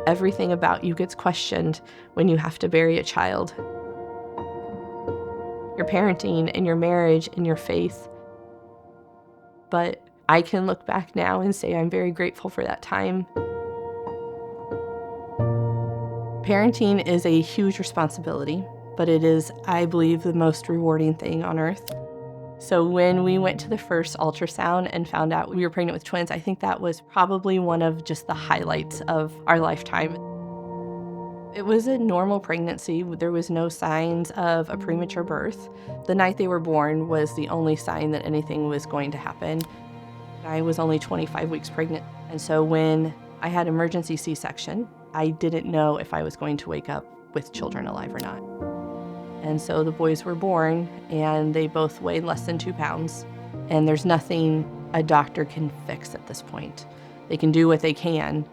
Everything about you gets questioned when you have to bury a child. Your parenting and your marriage and your faith. But I can look back now and say I'm very grateful for that time. Parenting is a huge responsibility, but it is, I believe, the most rewarding thing on earth. So when we went to the first ultrasound and found out we were pregnant with twins, I think that was probably one of just the highlights of our lifetime. It was a normal pregnancy. There was no signs of a premature birth. The night they were born was the only sign that anything was going to happen. I was only 25 weeks pregnant, and so when I had emergency C-section, I didn't know if I was going to wake up with children alive or not. And so the boys were born, and they both weighed less than 2 pounds. And there's nothing a doctor can fix at this point. They can do what they can,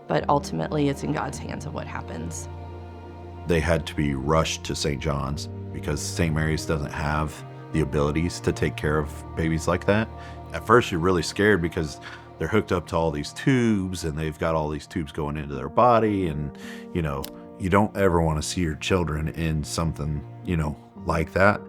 but ultimately it's in God's hands of what happens. They had to be rushed to St. John's because St. Mary's doesn't have the abilities to take care of babies like that. At first, you're really scared because they're hooked up to all these tubes, and they've got all these tubes going into their body, and, you don't ever want to see your children in something, like that.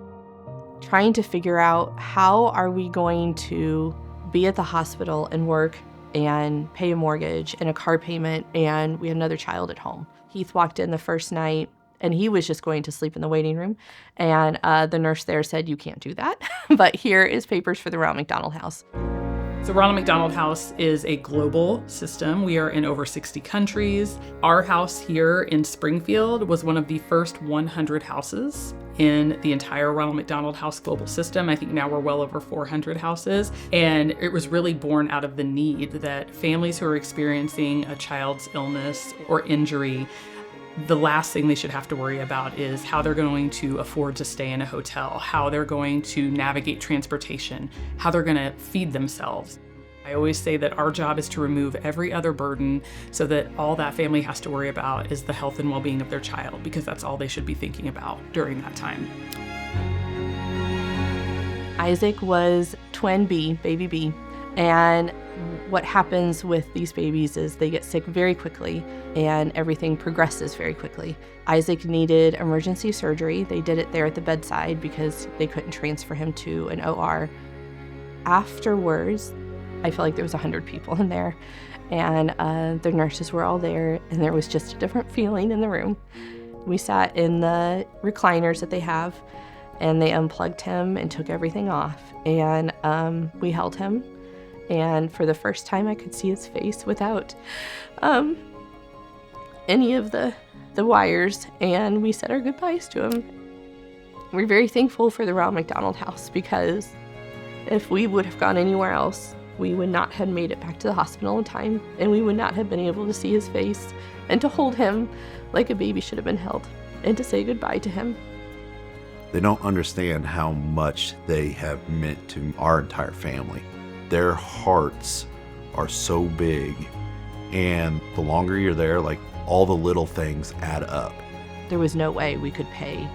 Trying to figure out how are we going to be at the hospital and work and pay a mortgage and a car payment, and we had another child at home. Heath walked in the first night, and he was just going to sleep in the waiting room, and the nurse there said, "You can't do that, but here is papers for the Ronald McDonald House." So Ronald McDonald House is a global system. We are in over 60 countries. Our house here in Springfield was one of the first 100 houses in the entire Ronald McDonald House global system. I think now we're well over 400 houses. And it was really born out of the need that families who are experiencing a child's illness or injury, the last thing they should have to worry about is how they're going to afford to stay in a hotel, how they're going to navigate transportation, how they're going to feed themselves. I always say that our job is to remove every other burden so that all that family has to worry about is the health and well-being of their child, because that's all they should be thinking about during that time. Isaac was twin B, baby B, and what happens with these babies is they get sick very quickly and everything progresses very quickly. Isaac needed emergency surgery. They did it there at the bedside because they couldn't transfer him to an OR. Afterwards, I feel like there was 100 people in there, and the nurses were all there, and there was just a different feeling in the room. We sat in the recliners that they have, and they unplugged him and took everything off, and we held him. And for the first time, I could see his face without any of the wires, and we said our goodbyes to him. We're very thankful for the Ronald McDonald House, because if we would have gone anywhere else, we would not have made it back to the hospital in time, and we would not have been able to see his face and to hold him like a baby should have been held and to say goodbye to him. They don't understand how much they have meant to our entire family. Their hearts are so big, and the longer you're there, like, all the little things add up. There was no way we could pay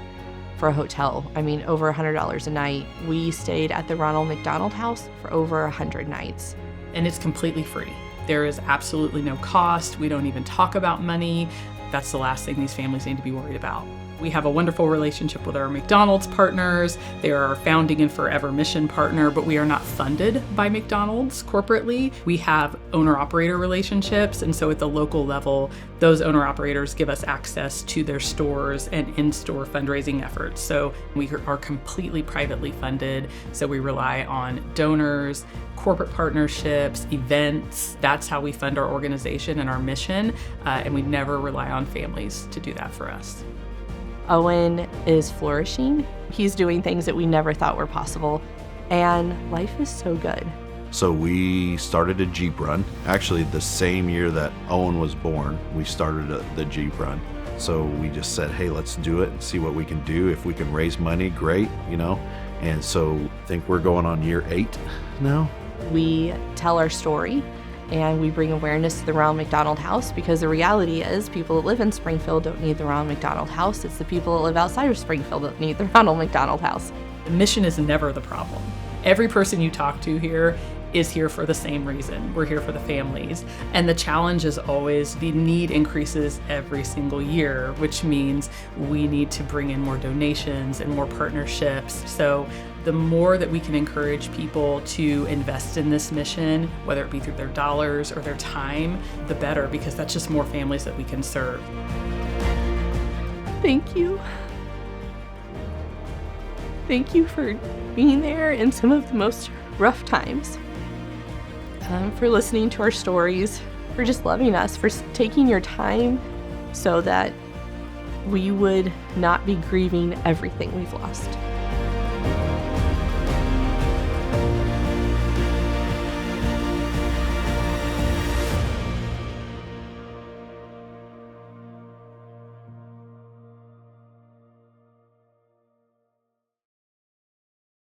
for a hotel. I mean, over $100 a night. We stayed at the Ronald McDonald House for over 100 nights. And it's completely free. There is absolutely no cost. We don't even talk about money. That's the last thing these families need to be worried about. We have a wonderful relationship with our McDonald's partners. They are our founding and forever mission partner, but we are not funded by McDonald's corporately. We have owner-operator relationships, and so at the local level, those owner-operators give us access to their stores and in-store fundraising efforts. So we are completely privately funded, so we rely on donors, corporate partnerships, events. That's how we fund our organization and our mission, and we never rely on families to do that for us. Owen is flourishing. He's doing things that we never thought were possible, and life is so good. So we started a Jeep run. Actually, the same year that Owen was born, we started the Jeep run. So we just said, hey, let's do it and see what we can do. If we can raise money, great, And so I think we're going on year 8 now. We tell our story, and we bring awareness to the Ronald McDonald House, because the reality is people that live in Springfield don't need the Ronald McDonald House. It's the people that live outside of Springfield that need the Ronald McDonald House. The mission is never the problem. Every person you talk to here is here for the same reason. We're here for the families. And the challenge is always the need increases every single year, which means we need to bring in more donations and more partnerships. So the more that we can encourage people to invest in this mission, whether it be through their dollars or their time, the better, because that's just more families that we can serve. Thank you. Thank you for being there in some of the most rough times, for listening to our stories, for just loving us, for taking your time so that we would not be grieving everything we've lost.